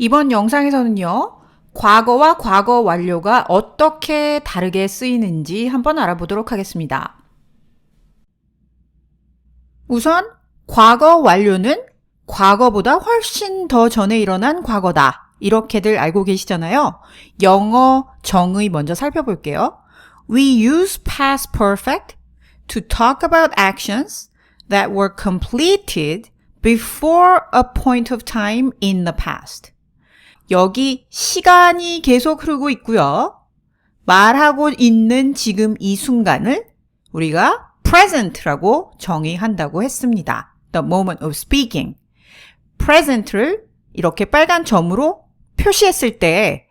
이번 영상에서는요, 과거와 과거 완료가 어떻게 다르게 쓰이는지 한번 알아보도록 하겠습니다. 우선 과거 완료는 과거보다 훨씬 더 전에 일어난 과거다. 이렇게들 알고 계시잖아요. 영어 정의 먼저 살펴볼게요. We use past perfect to talk about actions that were completed before a point of time in the past. 여기 시간이 계속 흐르고 있고요. 말하고 있는 지금 이 순간을 우리가 present라고 정의한다고 했습니다. The moment of speaking. present를 이렇게 빨간 점으로 표시했을 때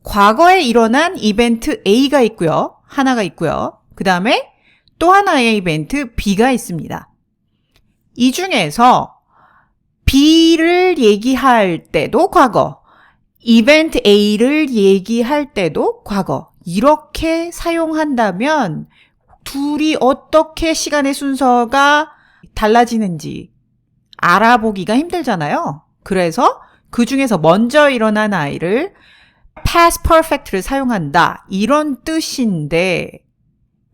과거에 일어난 이벤트 A가 있고요. 하나가 있고요. 그 다음에 또 하나의 이벤트 B가 있습니다. 이 중에서 B를 얘기할 때도 과거, 이벤트 A를 얘기할 때도 과거, 이렇게 사용한다면 둘이 어떻게 시간의 순서가 달라지는지 알아보기가 힘들잖아요. 그래서 그 중에서 먼저 일어난 아이를 past perfect를 사용한다. 이런 뜻인데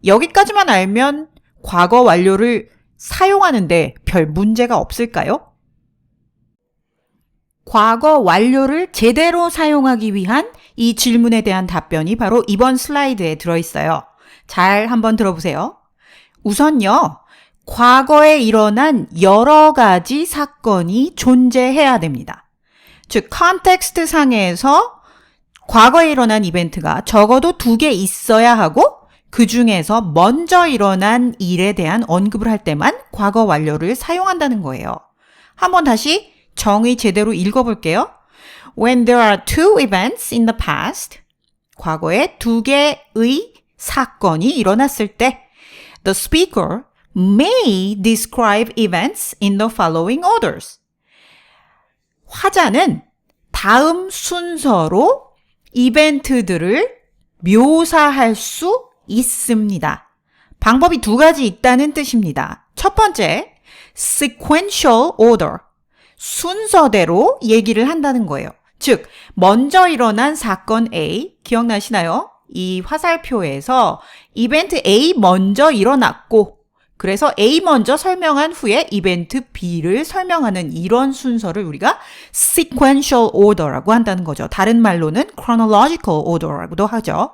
여기까지만 알면 과거 완료를 사용하는데 별 문제가 없을까요? 과거 완료를 제대로 사용하기 위한 이 질문에 대한 답변이 바로 이번 슬라이드에 들어있어요. 잘 한번 들어보세요. 우선요, 과거에 일어난 여러 가지 사건이 존재해야 됩니다. 즉, 컨텍스트 상에서 과거에 일어난 이벤트가 적어도 2개 있어야 하고 그 중에서 먼저 일어난 일에 대한 언급을 할 때만 과거 완료를 사용한다는 거예요. 한번 다시 정의 제대로 읽어볼게요. When there are two events in the past, 과거에 2개의 사건이 일어났을 때 the speaker may describe events in the following orders. 화자는 다음 순서로 이벤트들을 묘사할 수 있습니다. 방법이 2가지 있다는 뜻입니다. 첫 번째, sequential order. 순서대로 얘기를 한다는 거예요. 즉, 먼저 일어난 사건 A, 기억나시나요? 이 화살표에서 이벤트 A 먼저 일어났고, 그래서 A 먼저 설명한 후에 이벤트 B를 설명하는 이런 순서를 우리가 sequential order라고 한다는 거죠. 다른 말로는 chronological order라고도 하죠.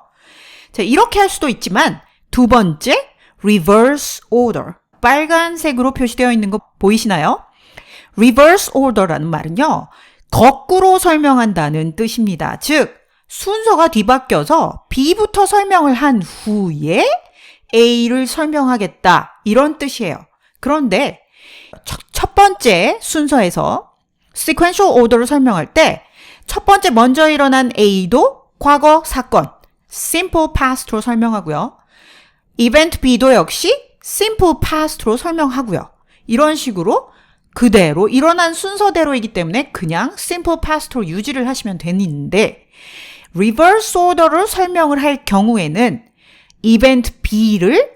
자, 이렇게 할 수도 있지만 두 번째, reverse order. 빨간색으로 표시되어 있는 거 보이시나요? reverse order라는 말은요, 거꾸로 설명한다는 뜻입니다. 즉, 순서가 뒤바뀌어서 B부터 설명을 한 후에 A를 설명하겠다. 이런 뜻이에요. 그런데 첫 번째 순서에서 sequential order를 설명할 때 첫 번째 먼저 일어난 A도 과거 사건, simple past로 설명하고요. 이벤트 B도 역시 simple past로 설명하고요. 이런 식으로 그대로 일어난 순서대로이기 때문에 그냥 simple past로 유지를 하시면 되는데 reverse order를 설명을 할 경우에는 이벤트 B를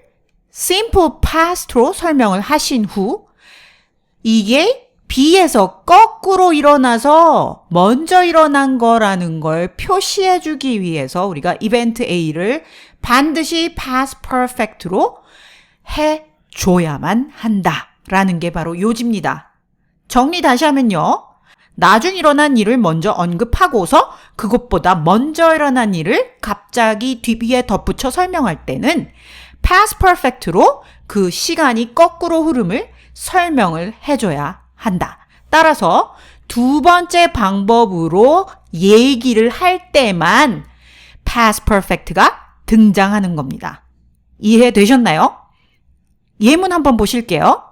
simple past로 설명을 하신 후 이게 B에서 거꾸로 일어나서 먼저 일어난 거라는 걸 표시해 주기 위해서 우리가 이벤트 A를 반드시 past perfect로 해 줘야만 한다라는 게 바로 요지입니다. 정리 다시 하면요. 나중 일어난 일을 먼저 언급하고서 그것보다 먼저 일어난 일을 갑자기 뒤에 덧붙여 설명할 때는 past perfect로 그 시간이 거꾸로 흐름을 설명을 해줘야 한다. 따라서 두 번째 방법으로 얘기를 할 때만 past perfect가 등장하는 겁니다. 이해되셨나요? 예문 한번 보실게요.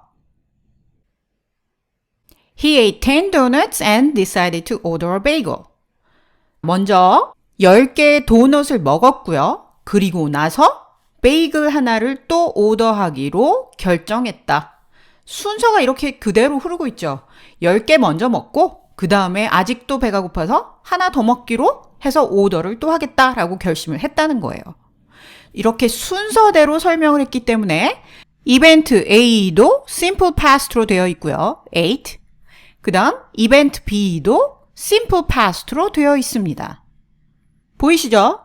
He ate 10 donuts and decided to order a bagel. 먼저 10개의 도넛을 먹었고요. 그리고 나서 베이글 하나를 또 오더하기로 결정했다. 순서가 이렇게 그대로 흐르고 있죠. 10개 먼저 먹고 그 다음에 아직도 배가 고파서 하나 더 먹기로 해서 오더를 또 하겠다라고 결심을 했다는 거예요. 이렇게 순서대로 설명을 했기 때문에 이벤트 A도 simple past로 되어 있고요. ate. 그 다음 이벤트 B도 simple past로 되어 있습니다. 보이시죠?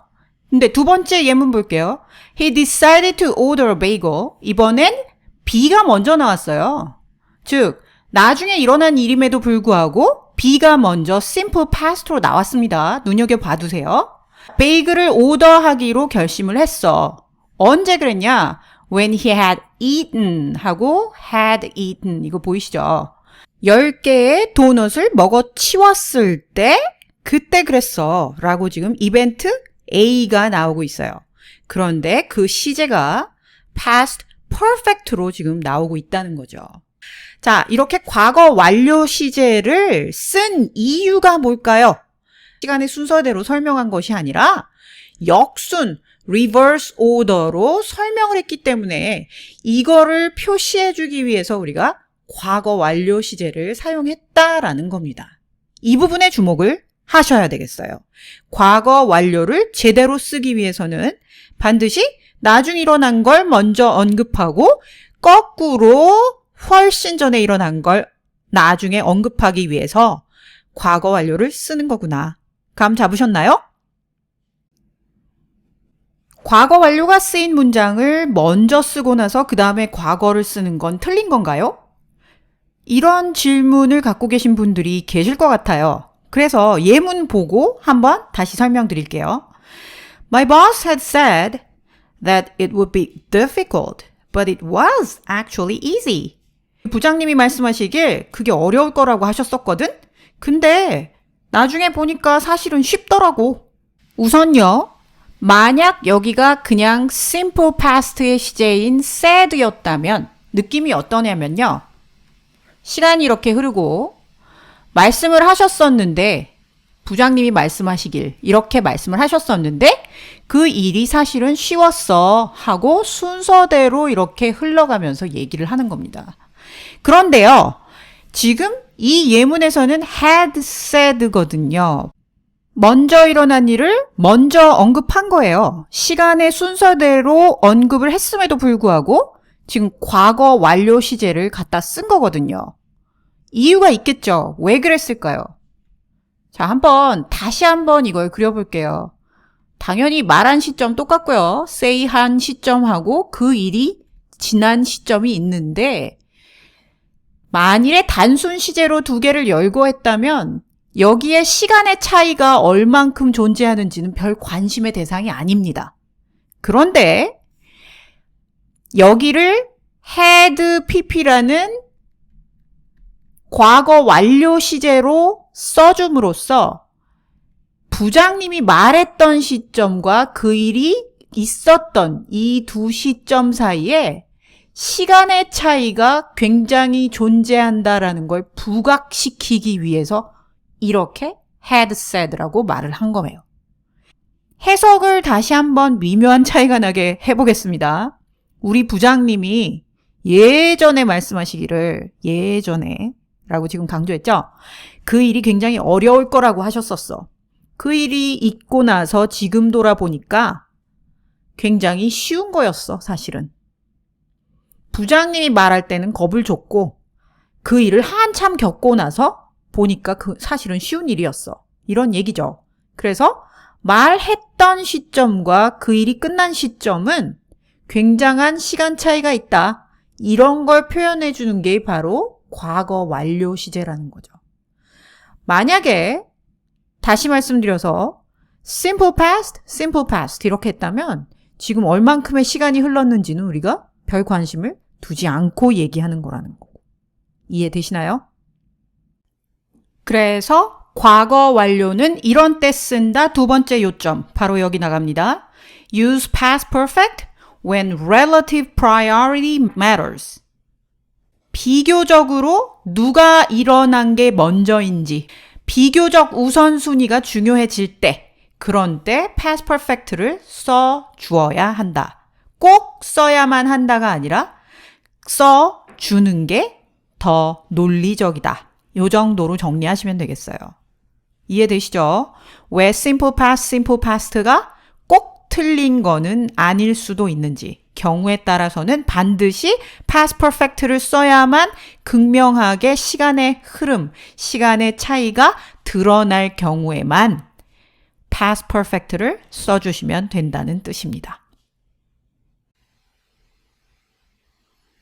근데 두 번째 예문 볼게요. He decided to order a bagel. 이번엔 B가 먼저 나왔어요. 즉, 나중에 일어난 일임에도 불구하고 B가 먼저 simple past로 나왔습니다. 눈여겨봐두세요. 베이글을 오더하기로 결심을 했어. 언제 그랬냐? When he had eaten 하고 had eaten 이거 보이시죠? 10개의 도넛을 먹어치웠을 때 그때 그랬어 라고 지금 이벤트 A가 나오고 있어요. 그런데 그 시제가 past perfect로 지금 나오고 있다는 거죠. 자, 이렇게 과거 완료 시제를 쓴 이유가 뭘까요? 시간의 순서대로 설명한 것이 아니라 역순, reverse order로 설명을 했기 때문에 이거를 표시해주기 위해서 우리가 과거 완료 시제를 사용했다라는 겁니다. 이 부분에 주목을 하셔야 되겠어요. 과거 완료를 제대로 쓰기 위해서는 반드시 나중에 일어난 걸 먼저 언급하고 거꾸로 훨씬 전에 일어난 걸 나중에 언급하기 위해서 과거 완료를 쓰는 거구나. 감 잡으셨나요? 과거 완료가 쓰인 문장을 먼저 쓰고 나서 그 다음에 과거를 쓰는 건 틀린 건가요? 이런 질문을 갖고 계신 분들이 계실 것 같아요. 그래서 예문 보고 한번 다시 설명드릴게요. My boss had said that it would be difficult, but it was actually easy. 부장님이 말씀하시길 그게 어려울 거라고 하셨었거든? 근데 나중에 보니까 사실은 쉽더라고. 우선요, 만약 여기가 그냥 simple past의 시제인 said였다면 느낌이 어떠냐면요. 시간이 이렇게 흐르고 말씀을 하셨었는데 부장님이 말씀하시길 이렇게 말씀을 하셨었는데 그 일이 사실은 쉬웠어 하고 순서대로 이렇게 흘러가면서 얘기를 하는 겁니다. 그런데요, 지금 이 예문에서는 had said거든요. 먼저 일어난 일을 먼저 언급한 거예요. 시간의 순서대로 언급을 했음에도 불구하고 지금 과거 완료 시제를 갖다 쓴 거거든요. 이유가 있겠죠. 왜 그랬을까요? 자, 다시 한번 이걸 그려볼게요. 당연히 말한 시점 똑같고요. say 한 시점하고 그 일이 지난 시점이 있는데 만일에 단순 시제로 두 개를 열고 했다면 여기에 시간의 차이가 얼만큼 존재하는지는 별 관심의 대상이 아닙니다. 그런데 여기를 had pp라는 과거 완료 시제로 써줌으로써 부장님이 말했던 시점과 그 일이 있었던 이 두 시점 사이에 시간의 차이가 굉장히 존재한다라는 걸 부각시키기 위해서 이렇게 had said라고 말을 한 거예요. 해석을 다시 한번 미묘한 차이가 나게 해보겠습니다. 우리 부장님이 예전에 말씀하시기를 예전에 라고 지금 강조했죠? 그 일이 굉장히 어려울 거라고 하셨었어. 그 일이 있고 나서 지금 돌아보니까 굉장히 쉬운 거였어, 사실은. 부장님이 말할 때는 겁을 줬고 그 일을 한참 겪고 나서 보니까 사실은 쉬운 일이었어. 이런 얘기죠. 그래서 말했던 시점과 그 일이 끝난 시점은 굉장한 시간 차이가 있다. 이런 걸 표현해 주는 게 바로 과거 완료 시제라는 거죠. 만약에 다시 말씀드려서 simple past 이렇게 했다면 지금 얼만큼의 시간이 흘렀는지는 우리가 별 관심을 두지 않고 얘기하는 거라는 거고. 이해되시나요? 그래서 과거 완료는 이런 때 쓴다. 두 번째 요점 바로 여기 나갑니다. Use past perfect when relative priority matters. 비교적으로 누가 일어난 게 먼저인지 비교적 우선순위가 중요해질 때 그런 때 past perfect를 써 주어야 한다. 꼭 써야만 한다가 아니라 써 주는 게 더 논리적이다. 이 정도로 정리하시면 되겠어요. 이해되시죠? 왜 simple past가 꼭 틀린 거는 아닐 수도 있는지 경우에 따라서는 반드시 past perfect를 써야만 극명하게 시간의 흐름, 시간의 차이가 드러날 경우에만 past perfect를 써주시면 된다는 뜻입니다.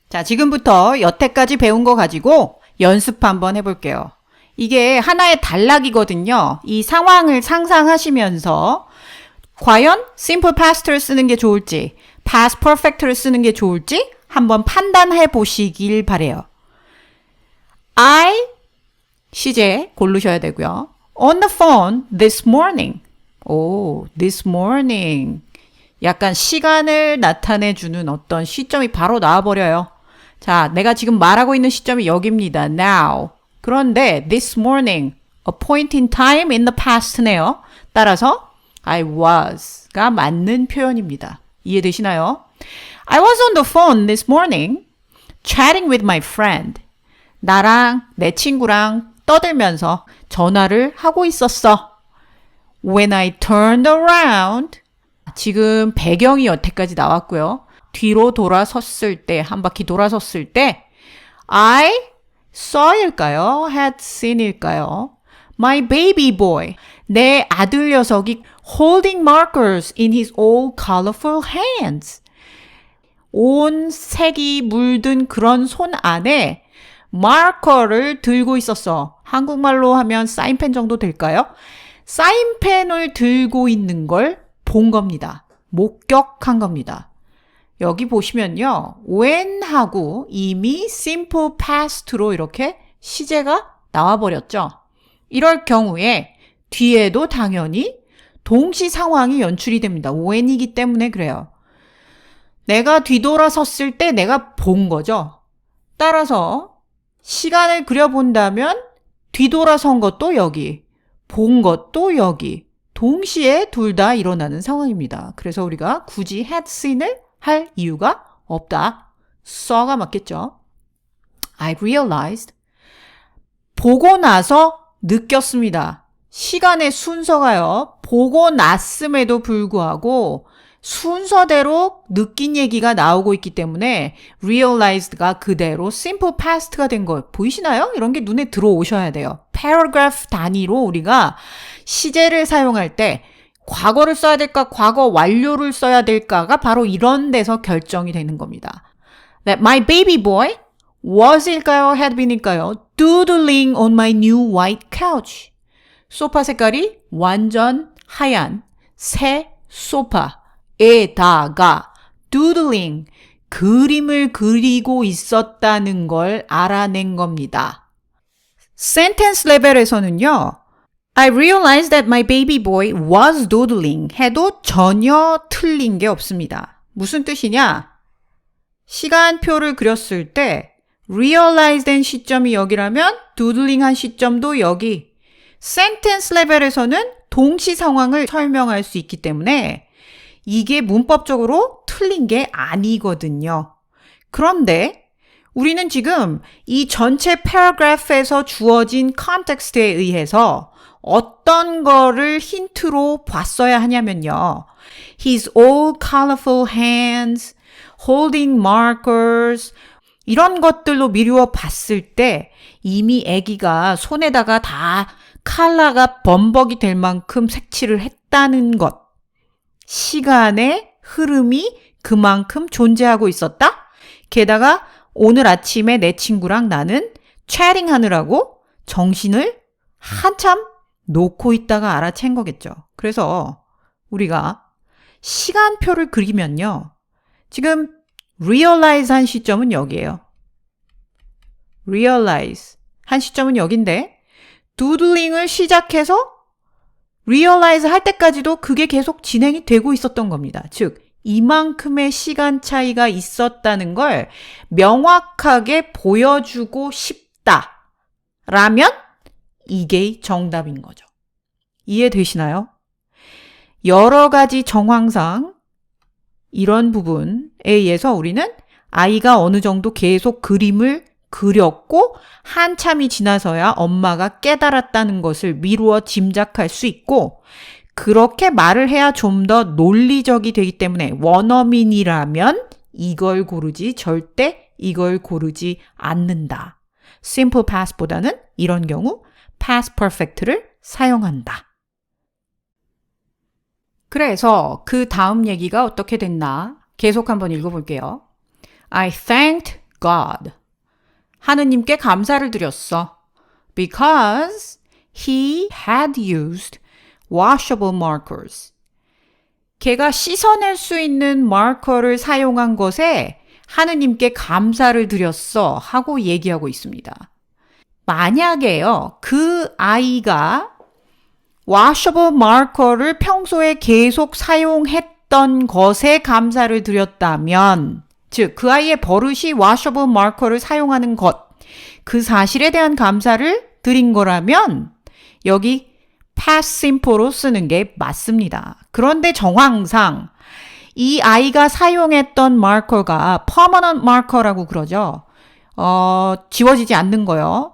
자, 지금부터 여태까지 배운 거 가지고 연습 한번 해볼게요. 이게 하나의 단락이거든요. 이 상황을 상상하시면서 과연 simple past를 쓰는 게 좋을지, past perfect를 쓰는 게 좋을지 한번 판단해 보시길 바래요. I, 시제 고르셔야 되고요. On the phone this morning. 오, this morning. 약간 시간을 나타내주는 어떤 시점이 바로 나와버려요. 자, 내가 지금 말하고 있는 시점이 여기입니다. Now. 그런데 this morning, a point in time in the past네요. 따라서 I was가 맞는 표현입니다. 이해되시나요? I was on the phone this morning chatting with my friend. 나랑 내 친구랑 떠들면서 전화를 하고 있었어. When I turned around. 지금 배경이 여태까지 나왔고요. 뒤로 돌아섰을 때, 한 바퀴 돌아섰을 때 I saw일까요? had seen일까요? My baby boy. 내 아들 녀석이 holding markers in his old colorful hands. 온 색이 물든 그런 손 안에 마커를 들고 있었어. 한국말로 하면 사인펜 정도 될까요? 사인펜을 들고 있는 걸 본 겁니다. 목격한 겁니다. 여기 보시면요. when하고 이미 simple past로 이렇게 시제가 나와버렸죠. 이럴 경우에 뒤에도 당연히 동시 상황이 연출이 됩니다. when이기 때문에 그래요. 내가 뒤돌아섰을 때 내가 본 거죠. 따라서 시간을 그려본다면 뒤돌아선 것도 여기, 본 것도 여기, 동시에 둘 다 일어나는 상황입니다. 그래서 우리가 굳이 had seen을 할 이유가 없다. saw가 맞겠죠. I realized. 보고 나서 느꼈습니다. 시간의 순서가요. 보고 났음에도 불구하고 순서대로 느낀 얘기가 나오고 있기 때문에 realized가 그대로 simple past가 된 거예요. 보이시나요? 이런 게 눈에 들어오셔야 돼요. paragraph 단위로 우리가 시제를 사용할 때 과거를 써야 될까, 과거 완료를 써야 될까가 바로 이런 데서 결정이 되는 겁니다. That my baby boy was일까요? had been일까요? doodling on my new white couch. 소파 색깔이 완전 하얀 새 소파에다가 doodling, 그림을 그리고 있었다는 걸 알아낸 겁니다. 센텐스 레벨에서는요. I realized that my baby boy was doodling 해도 전혀 틀린 게 없습니다. 무슨 뜻이냐? 시간표를 그렸을 때 realize 된 시점이 여기라면 doodling 한 시점도 여기. 센텐스 레벨에서는 동시 상황을 설명할 수 있기 때문에 이게 문법적으로 틀린 게 아니거든요. 그런데 우리는 지금 이 전체 패러그래프에서 주어진 컨텍스트에 의해서 어떤 거를 힌트로 봤어야 하냐면요. His old colorful hands, holding markers 이런 것들로 미루어 봤을 때 이미 아기가 손에다가 다 컬러가 범벅이 될 만큼 색칠을 했다는 것. 시간의 흐름이 그만큼 존재하고 있었다? 게다가 오늘 아침에 내 친구랑 나는 채팅 하느라고 정신을 한참 놓고 있다가 알아챈 거겠죠. 그래서 우리가 시간표를 그리면요. 지금 realize 한 시점은 여기예요. realize 한 시점은 여긴데 doodling을 시작해서 realize 할 때까지도 그게 계속 진행이 되고 있었던 겁니다. 즉 이만큼의 시간 차이가 있었다는 걸 명확하게 보여주고 싶다라면 이게 정답인 거죠. 이해되시나요? 여러 가지 정황상 이런 부분에 의해서 우리는 아이가 어느 정도 계속 그림을 그렸고 한참이 지나서야 엄마가 깨달았다는 것을 미루어 짐작할 수 있고 그렇게 말을 해야 좀 더 논리적이 되기 때문에 원어민이라면 이걸 고르지 절대 이걸 고르지 않는다. simple past보다는 이런 경우 past perfect를 사용한다. 그래서 그 다음 얘기가 어떻게 됐나 계속 한번 읽어볼게요. I thanked God. 하느님께 감사를 드렸어. Because he had used washable markers. 걔가 씻어낼 수 있는 마커를 사용한 것에 하느님께 감사를 드렸어 하고 얘기하고 있습니다. 만약에요, 그 아이가 washable marker를 평소에 계속 사용했던 것에 감사를 드렸다면, 즉, 그 아이의 버릇이 washable marker를 사용하는 것, 그 사실에 대한 감사를 드린 거라면, 여기 past simple로 쓰는 게 맞습니다. 그런데 정황상, 이 아이가 사용했던 marker가 permanent marker라고 그러죠. 지워지지 않는 거요.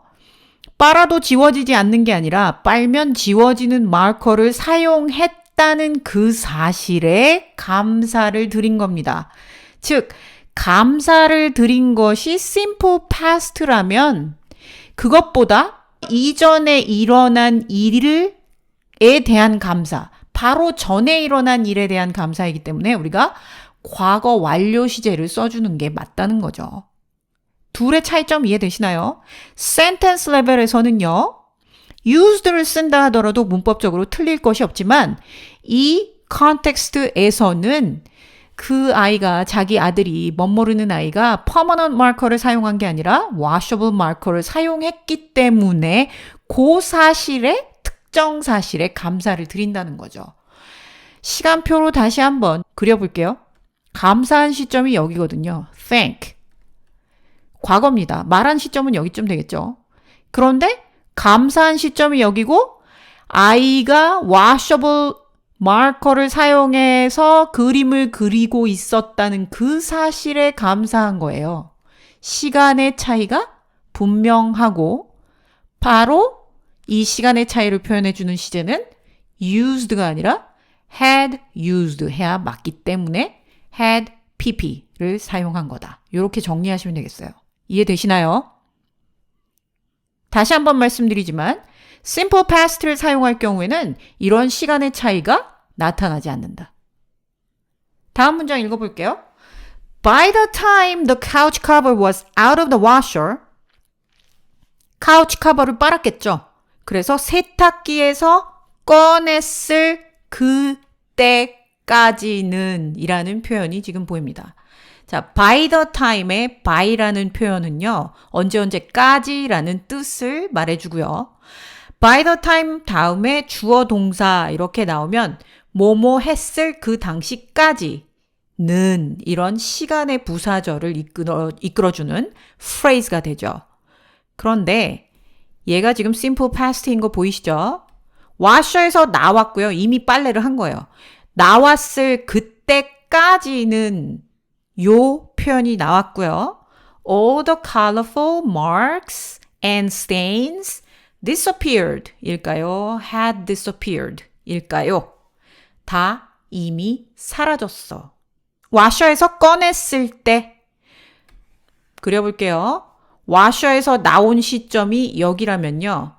빨아도 지워지지 않는 게 아니라 빨면 지워지는 마커를 사용했다는 그 사실에 감사를 드린 겁니다. 즉, 감사를 드린 것이 simple past라면 그것보다 이전에 일어난 일에 대한 감사, 바로 전에 일어난 일에 대한 감사이기 때문에 우리가 과거 완료 시제를 써주는 게 맞다는 거죠. 둘의 차이점 이해되시나요? sentence 레벨에서는요, used를 쓴다 하더라도 문법적으로 틀릴 것이 없지만 이 컨텍스트에서는 그 아이가, 자기 아들이, 멋모르는 아이가 permanent marker를 사용한 게 아니라 washable marker를 사용했기 때문에 그 사실에, 특정 사실에 감사를 드린다는 거죠. 시간표로 다시 한번 그려볼게요. 감사한 시점이 여기거든요. thank. 과거입니다. 말한 시점은 여기쯤 되겠죠. 그런데 감사한 시점이 여기고 아이가 washable 마커를 사용해서 그림을 그리고 있었다는 그 사실에 감사한 거예요. 시간의 차이가 분명하고 바로 이 시간의 차이를 표현해 주는 시제는 used가 아니라 had used 해야 맞기 때문에 had pp를 사용한 거다. 이렇게 정리하시면 되겠어요. 이해되시나요? 다시 한번 말씀드리지만 simple past를 사용할 경우에는 이런 시간의 차이가 나타나지 않는다. 다음 문장 읽어볼게요. By the time the couch cover was out of the washer, 카우치 커버를 빨았겠죠. 그래서 세탁기에서 꺼냈을 그때까지는 이라는 표현이 지금 보입니다. 자, by the time의 by라는 표현은요, 언제까지라는 뜻을 말해주고요. by the time 다음에 주어 동사 이렇게 나오면 뭐뭐 했을 그 당시까지는 이런 시간의 부사절을 이끌어주는 phrase가 되죠. 그런데 얘가 지금 simple past인 거 보이시죠? washer에서 나왔고요. 이미 빨래를 한 거예요. 나왔을 그때까지는 요 표현이 나왔고요. All the colorful marks and stains disappeared 일까요? had disappeared 일까요? 다 이미 사라졌어. washer에서 꺼냈을 때 그려볼게요. washer에서 나온 시점이 여기라면요.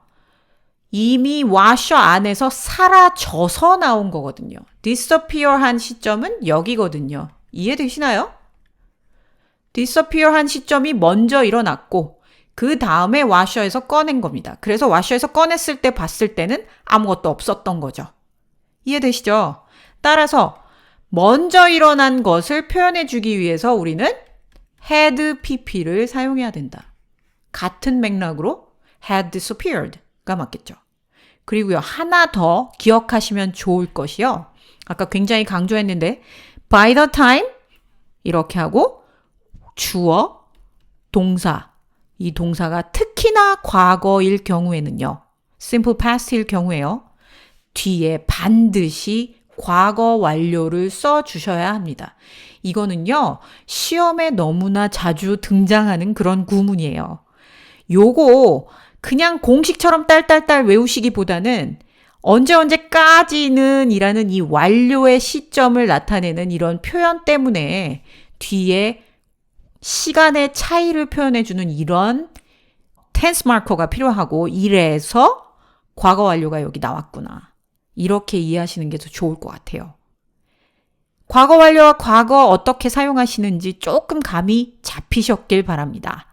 이미 washer 안에서 사라져서 나온 거거든요. disappear 한 시점은 여기거든요. 이해되시나요? disappear 한 시점이 먼저 일어났고 그 다음에 washer에서 꺼낸 겁니다. 그래서 washer에서 꺼냈을 때 봤을 때는 아무것도 없었던 거죠. 이해되시죠? 따라서 먼저 일어난 것을 표현해 주기 위해서 우리는 had pp를 사용해야 된다. 같은 맥락으로 had disappeared가 맞겠죠. 그리고요, 하나 더 기억하시면 좋을 것이요. 아까 굉장히 강조했는데 by the time 이렇게 하고 주어, 동사, 이 동사가 특히나 과거일 경우에는요. simple past일 경우에요. 뒤에 반드시 과거 완료를 써주셔야 합니다. 이거는요. 시험에 너무나 자주 등장하는 그런 구문이에요. 요거 그냥 공식처럼 딸딸딸 외우시기보다는 언제까지는 이라는 이 완료의 시점을 나타내는 이런 표현 때문에 뒤에 시간의 차이를 표현해주는 이런 텐스 마커가 필요하고 이래서 과거 완료가 여기 나왔구나. 이렇게 이해하시는 게 더 좋을 것 같아요. 과거 완료와 과거 어떻게 사용하시는지 조금 감이 잡히셨길 바랍니다.